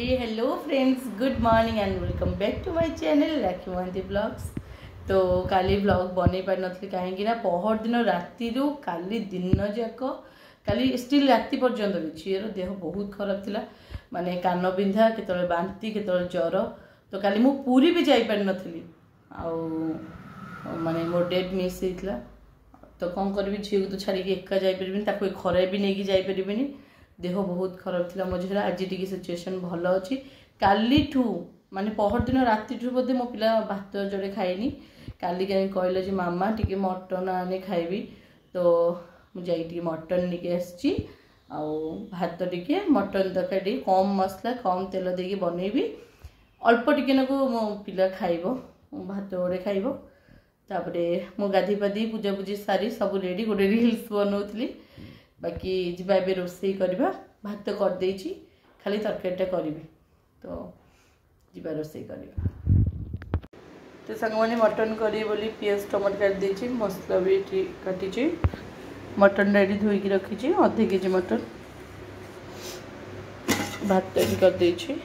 Hello friends, good morning and welcome back to my channel Rakhi Mahanti blogs. तो काली blog बन पार नी कहीं पहर दिन राति काली दिन जाक काली स्टिल राति पर्यंत भी झीर देह बहुत खराब थिला, माने कान बिंधा केतले बांती केतले ज्वर। तो काली मु पूरी भी जाई पार नथली माने मोर डेट मिस होइतला। तो कौन करी झील को तो छाड़ी एका जापर खरा भी नहीं जापरि, देह बहुत खराब थिला मझे। आज टी सिचुएशन भल अच्छी काली ठू माने पहर दिन राति बोधे मो पिला भात जोड़े खाइनी। काली कहीं कहले जे मामा टी मटन आने खाइबी, तो मुझे मटन निके आसी भात टी मटन तरकारी कम मसला कम तेल देकी बनईबी, अल्प टिके नाकू मो पिला खाइब, भात जोड़े खाइब। तापरे मो गाधी पाधी पूजा पूजी सारी सब रेडी गोटे रिल्स बनाऊली। बाकी जीवा ए रोसई करवा, भात कर देछि खाली तरकारीटा करी, तो जीवा रोसई करवा। तो संग मैंने मटन करी बोली पियाज टमाटर काट देछि, मसला भी काटी, मटन रेडी धोईकी रखी आधे केजी मटन, भात कर देछि,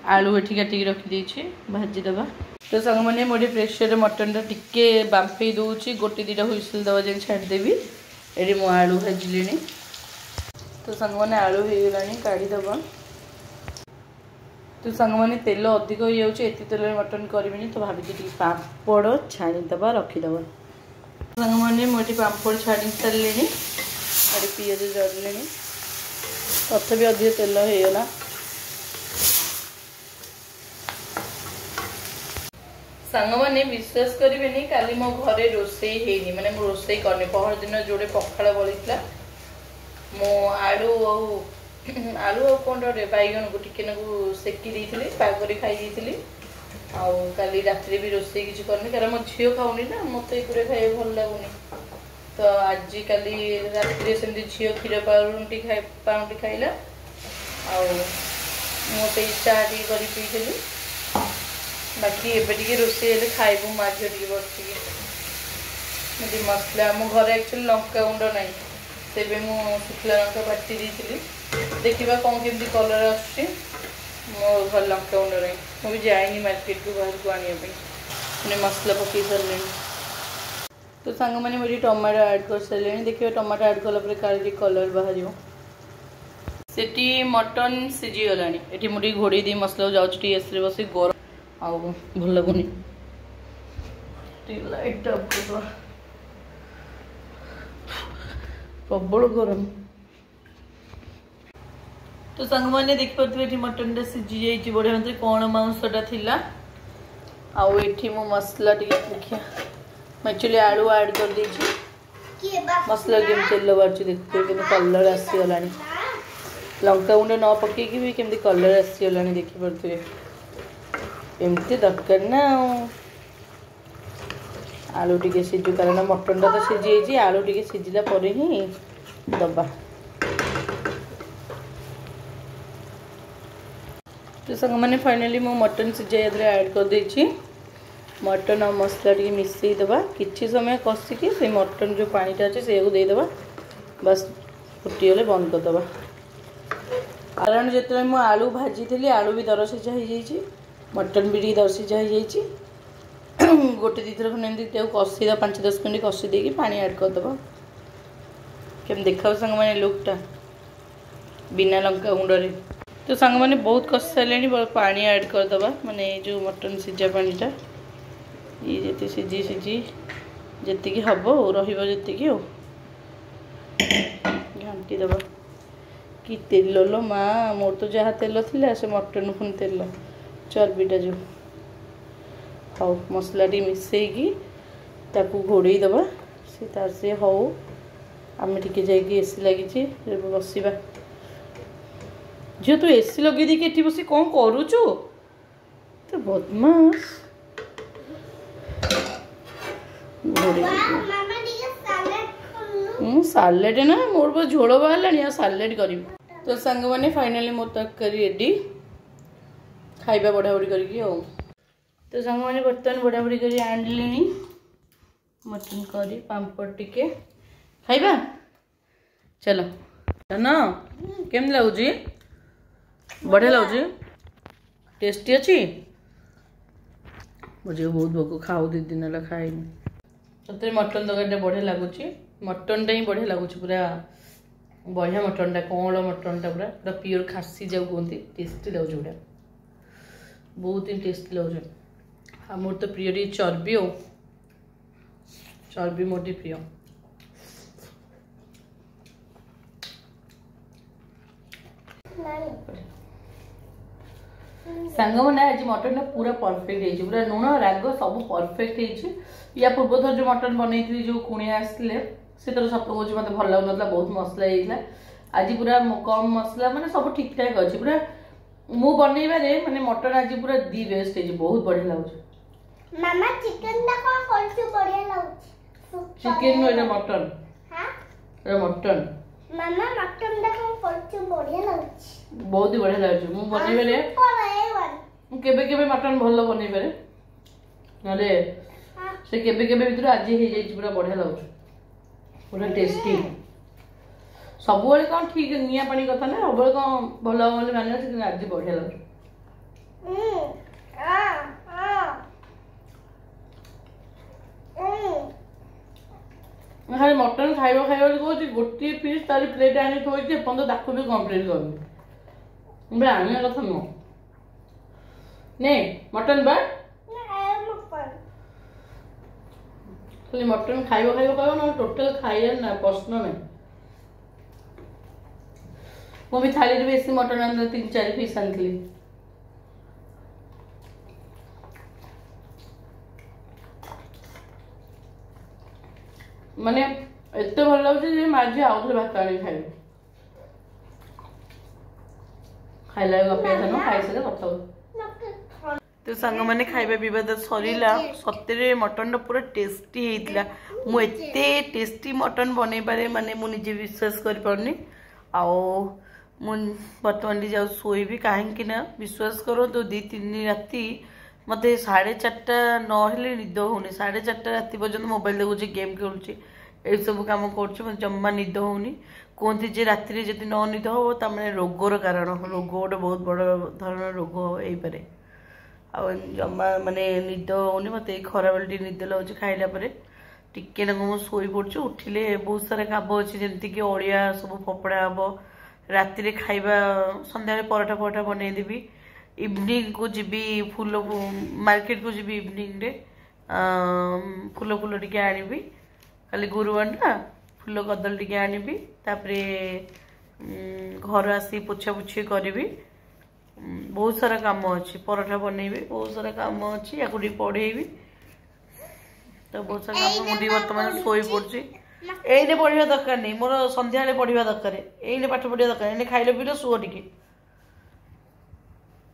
आलू एठी काटिकी रखी देछि भाजी दबा। तो संग मैंने मोटे प्रेसर मटन टिके बांफे दूसरी गोटे दीटा हुइसिल दवा जाए छाड़देवी। ये मो आलू भाजिले, तो संग मैंने आलू हो गला काढ़ीदबा। तो संग मैंने तेल अधिक हो जाए तेल मटन करी, तो भाभी पापड़ छाणीदबा रखीदबा। संग मैंने मोटे पापड़ छाड़ी सारे पिज जड़े, तथापि अधिक तेल होगला। सांग मैंने विश्वास करेंगे काली मो घरे रोसई है माने मो रोसई करनी पहर दिन जोड़े पखाड़ बड़ा मो आलू आलू कौन बैगन को टिके सेकी देती पागरी खाई काली रात भी रोसई किसी करनी कारण मो झील खाऊनी ना, मत ये खाई भल लगुनि। तो आज काली रात झील क्षीर पाउंटी खाइला मत इच्छा टी कर पी। बाकी एबे रोसई खाइबू माँ झील टे बस मसला मो घर एक्चुअली लंका गुंड ना, तेरे मुझे शुखला लंका बाटी दी, देखा कौन केमती कलर आसो घर लंका गुंड ना। मुझे जाइनी मार्केट को बाहर को आने मसला पकई सारे। तो सांग मैंने मुझे टमाटो ऐड कर सारे, देखिए टमाटो ऐड कला काली कलर बाहर सेठी मटन सीझीगला। ये मुझे घोड़े दी मसला जाऊँगी एस बस गरम आउ भल लगुनि, लाइट प्रबल गरम। तो सांग मैंने देखिए मटन सीझी जाइए बढ़िया मतलब कौन मांसटा थिला। आउ एठी मो मसला टी देखिए एक्चुअली आलू ऐड कर देछि, मसला केम तेल बाहर देखते कि कलर आसीगला, लंका गुंड न पकईकी भी केमती कलर आसीगला देखिपे। एमती दरकार ना आलू टे सीझु कारण मटन टा तो सीझी आलू टे सीझिला पर ही दबा। तो संग मैंने फाइनली मो मटन सीझा ऐड कर देछि, मटन और मसला टे मिसई दबा किछि समय कषिकी से मटन जो पानीटा अच्छे से देदबा, बस फुटीगले बंद करदबा। कारण जो मु आलू भाजी थी आलू भी दर सीझा हो जाइए, मटन भी टी दर सीझा हो जाइए। गोटे दी थर खंडे कषी 5-10 मिनट कषी देकी पानी ऐड करदबा। केम देखा सांग मैंने लुकटा बिना लंका गुंडे। तो सांग मैंने बहुत कषि सारे पानी ऐड करदबा, माने जो मटन सीझा पानीटा ये जी सीझी जी हम रही घाटी दबा। कि तेल लो माँ, मोर तो जहाँ तेल थिला से मटन पुणी तेल चर्बीटा जो हाउ मसला टी मिसईकी ताकू घोड़े दबा से तार से हाउ आम टे जाइए एसी लगी बसवा। झील तू एसी लगे दी कि बस कौन करुचु तो बदमाश सालेड ना मोर बस झोल बाहर सालेड करी। तो सांग मैंने फाइनली मोर तरकारी रेडी खाइबा बढ़ा बढ़ी करके तो सांग मैंने बर्तमान बढ़ा बढ़ी कर आनली मटन करी पापड़ टिके खाइबा चलो। ना केम लगुच बढ़िया लगुच टेस्टी अच्छी मुझे बहुत भोक खाऊ 2 दिन है खाइनी सतरे मटन तरकारीटा बढ़िया लगुच मटनटा ही बढ़िया लगुच पूरा बढ़िया मटनटा कौन मटनटा पूरा पूरा प्योर खासी जाऊ कहते टेस्टी लगुच पूरा बहुत ही टेस्टी लगुच मोर तो प्रिय टी चर्बी चर्बी मोर टी प्रिय सांग मैंने आज मटन पूरा परफेक्ट है पूरा लुण राग सब परफेक्ट है या पूर्व थर जो मटन बनई जो कुणिया आसते से तो सत कौच मत भल लगुन बहुत मसला होता आज पूरा कम मसला माने सब ठीक ठाक अच्छे पूरा मु बनइबारे माने मटन आज पूरा दी बेस्ट है बहुत बढ़िया लागुच मामा चिकन दा को करछु बढ़िया लागुच चिकन नो मटन हां रे मटन मामा मटन दा को करछु बढ़िया लागुच बहुत ही बढ़िया लागुच मु बनइबारे मु केबे केबे मटन भल बनइबारे नले से केबे केबे भीतर आज हे जाई पूरा बढ़िया लागुच पूरा टेस्टी सब बेले कौन ठीक निया पानी कथा ना सब कौन भल माने आज बढ़िया लगे खाली मटन खाइबा कहूँ गोटे पीस तार प्लेट आनी थोड़ी एपर्त ताक भी कम्प्लीट कर आने कथा नुह नहीं मटन बा खाली मटन खाइबा कह ना टोटल खाइए ना प्रश्न नहीं मु भी थाली बेसी मटन आन 3-4 पीस आनी माने एत भल लगे माझी आउ थे भात आनी खाइ खाइला अपेक्षा न खाई सारे कथा तो सांग मैंने खाइबा पीवा तो सरीला सतरे मटन पूरा टेस्टी होता मु एते टेस्टी मटन बनई पारे माने मु निजे विश्वास कर पारनी आओ मु बर्तमान जाऊ शोबी कहीं विश्वास करो तो 2-3 राति मत 4:30 नहले निद होनी 4:30 राति पर्यटन मोबाइल देखुची गेम खेलुची ये सब कम कर जमा निद होनी कहते जे राति जब न निद हो तमें रोगर कारण रोग गोटे बहुत बड़ धरण रोग हो पारे जमा माने निद होनी मत खरा बेल निद लगे खाइला टिके ना मुझे शोई पड़े उठिले बहुत सारा काम अच्छे जमीक अड़िया सब फपड़ा हम राति खाइबा संध्या पराठा पराठा बनईदेवी इवनिंग को जीवी फूल मार्केट को जीवी इवनिंग रे फूल फूल टिके आनिबी खाली गुरुवार ना फूल कदल टिके आनिबी तापरे घर आसी पोछा पोछी करी बहुत सारा काम अच्छी पराठा बनईबी बहुत सारा काम अच्छी या पढ़ेबी तो बहुत सारा काम मुझे बर्तमान शोई पड़ी एने पढ़ा दरकार नहीं मोर संध्या पढ़ा दरकार एने पाठ पढ़ा दरकार एने खाइल पील शुओ टिके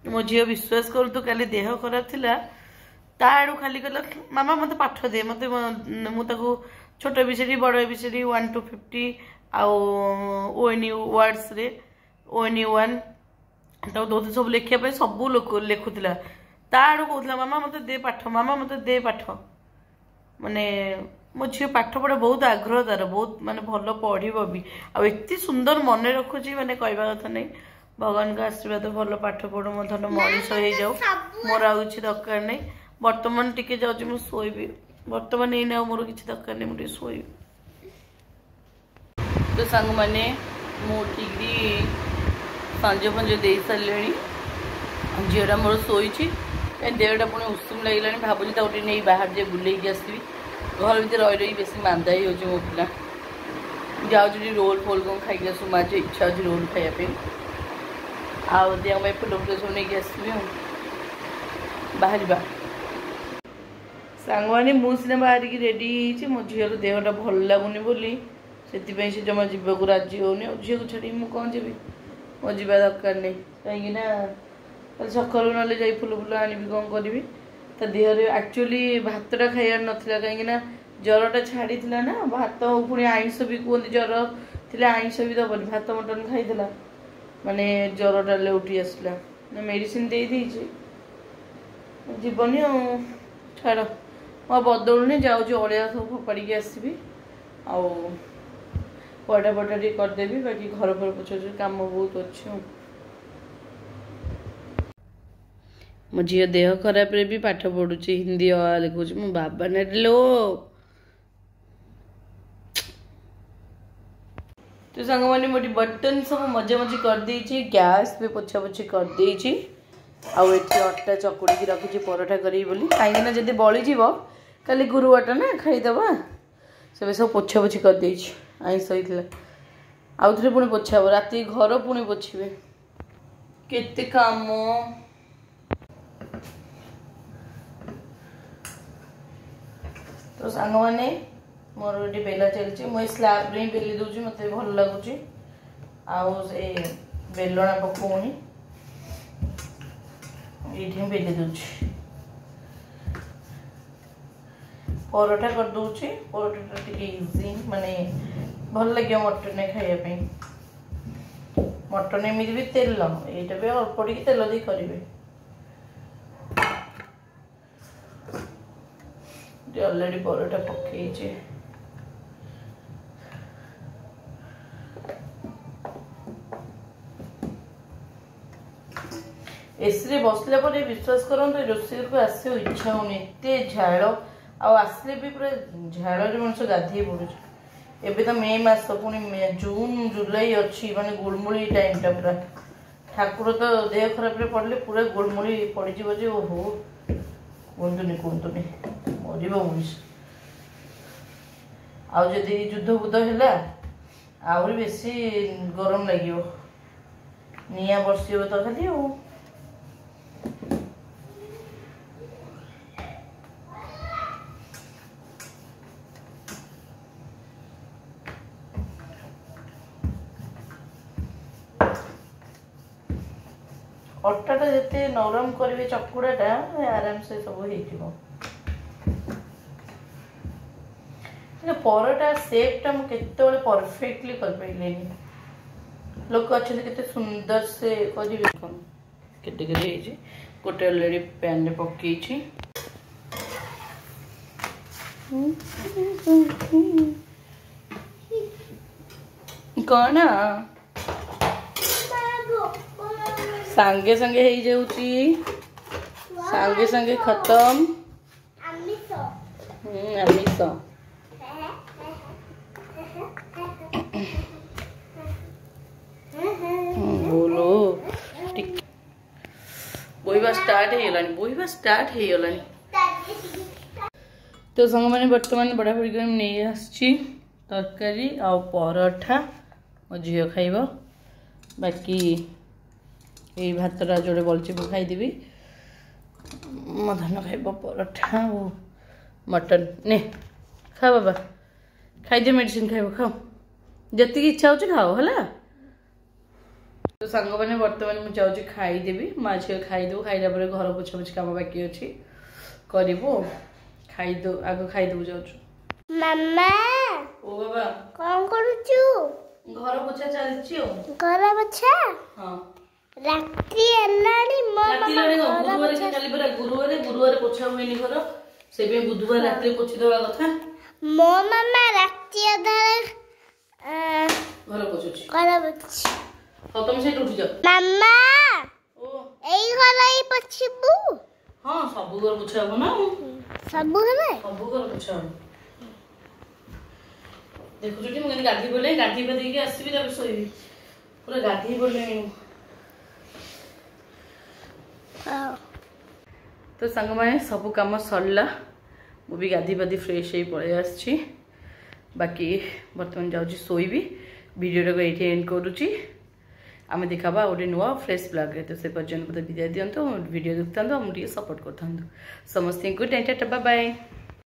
मो झील विश्वास कर तू काली देह खराब थिला ता आड़ू खाली कहला मामा मत पाठ दे मत मुझे छोट विषय बड़ विषय 1 to 50 ONU वर्ड्स रे ONU 1 दौते सब लिखापी सब लिखुला ता आड़ू कहला मामा मत दे पाठ मामा मत दे पाठ माने मो झी पाठ पढ़े बहुत आग्रह तार बहुत माने भल पढ़ भी आते सुंदर मन रखुची माने कहवा कथा नहीं भगवान का आशीर्वाद भल पाठ पढ़ मो धन मनीष हो जाऊ मोर आ किसी दरकार नहीं बर्तमान टिके जाऊँ मुझे शोबी बर्तमान ये मोर किसी दरकार नहीं मुझे शोबी तो सांग मैंने मुझे संज फंज दे सारे झीटा मोर शोची देहटा पुणी उषुम लगे भावुँ गोटे नहीं बाहर जाए बुलेक आसवि घर भर रही रही बेस मांदा ही हो पिला जाऊँ रोल फोल कौन खाई आस माँ इच्छा अच्छी रोल खायापी आदि फुल फुल सब नहीं आसवि बाहर सांग मैंने मुझे बाहर की रेडी मो झीर देहटा भल लगुनि बोली से जमा जावाक राजी होनी झील को छाड़ी मुझे कौन जी मो जा दरकार नहीं कहीं सकाल ना फुल फुल आनी कौन करी ता देहरे एक्चुअली भातटा खाइबार नाला कहीं जरटा छाड़ी ना भात पुणी आईष भी कहते जर थे आईष भी दबनी भात मटन खाई माने जरटा लेउटी आसला ना मेडिसिन दे जीवनी छाड़ मैं बदलुनी जाऊँ अड़िया सब फोपाड़ी आसबि पढ़ा पढ़ा टी करदेवी बाकी घर पर पोछा काम बहुत अच्छे मो झी देह खराब रे भी पाठ पढ़ुची हिंदी आ लिखुची मो बाबा ने लो तो सांग मैंने मोटी बटन सब मजा मजी कर देची गैस भी पोछा पोछी कर देची आउ एठी अट्टा चकुड़ी की रखी परोठा करी बोली कहीं ना जदी बळी जीवो काली गुरुवार ना खाईदबा सब सब पोछा पोछी कर देची आई सईतला आउ थरे पुणी पोछाब राति घर पुणी पोछिबे केते काम तो सांग मैंने मोर गोटे बेला चलती मुझे स्लाब रे बेली दूची मत भल लगुच आउ से बेलना पकौनी ये बेली दूची परोठा कर दूची परोठा टी इजी माने भल लगे मटन खाइबा मटन एमती भी तेल यहाँ भी अल्प टी तेल दी करेंगे अलरेडी परोठा पकई एसी बसला पर विश्वास करते रोषे को आसे इच्छा होनी एत झाड़ आसले भी पूरा झाड़ मनुष्य गाधे पड़े एबे तो मे मास पुणी जून जुलाई अच्छी माने गुड़मुड़ी टाइम टा पूरा ठाकुर तो देह खराब पड़े पूरा गुड़मुड़ी पड़ जे ओहो कहतुनि मर मनीष आदि युद्ध बुद्ध है आहरी बेसी गरम लगे निआ बर्षिब तो खाली अट्टाटा जिते नरम करेंगे चकुड़ाटा आराम से सब हो परोटा सेपटा मुझे परफेक्टली कर पाइले लोक अच्छे केते सुंदर से करेंगे गोटे अलरेडी पैन में पकई कौन सांगे सांगे हो जाऊची सांगे सांगे खत्म आमिष बोलो बोईबा स्टार्ट हो गलानी तो संग मैंने बर्तमान बड़ाबड़ी कर नहीं आसी तरकारी आ परोठा मो झील खाइब बाकी ये भातटा जोड़े बल्ची खाईदेवी मो धन खाइब परोठा और मटन ने खा बाबा खाई मेडिसिन खाइब खाओ जी इच्छा हो खाओ है तो सांग मैंने बर्तमान मुझे जाऊँगी खाईदेवी माँ झील खाईदेव खाइला घर पोछा पोछी कम बाकी अच्छी करू खाईदे आग खाईदेव जाऊँ मामा ओ बाबा कौन करूचु घर पोछा चलची घर पोछा हां रात्रि एलानी मो गुरुवार पोछा हुए घर से बुधवार रात्रि पोछी देवा कथा मो मामा रात्रि अधार घर पोछुची हो तुम से उठ जाओ मामा ओ एई घर ही पोछिबू हां सब घर पोछा हो ना सब घर पोछा हो देखो छुट्टी मुझे गाधी बोले गाधी पे देके आसबी तब सोईबी पूरा गाधी बोले तो सांग मैंने सब कम सरला मुझे गाधी बाधी फ्रेश हो पलि आसी बाकी बर्तमान जाऊँ शोबी भिडियो को ये एंड करुच्ची आम देखा गोटे नुआ फ्रेश ब्लॉग तो से पर्यटन मत विदाय दिंतु भिडियो देखता मुझे सपोर्ट करता समस्त को टाटा बाय बाय।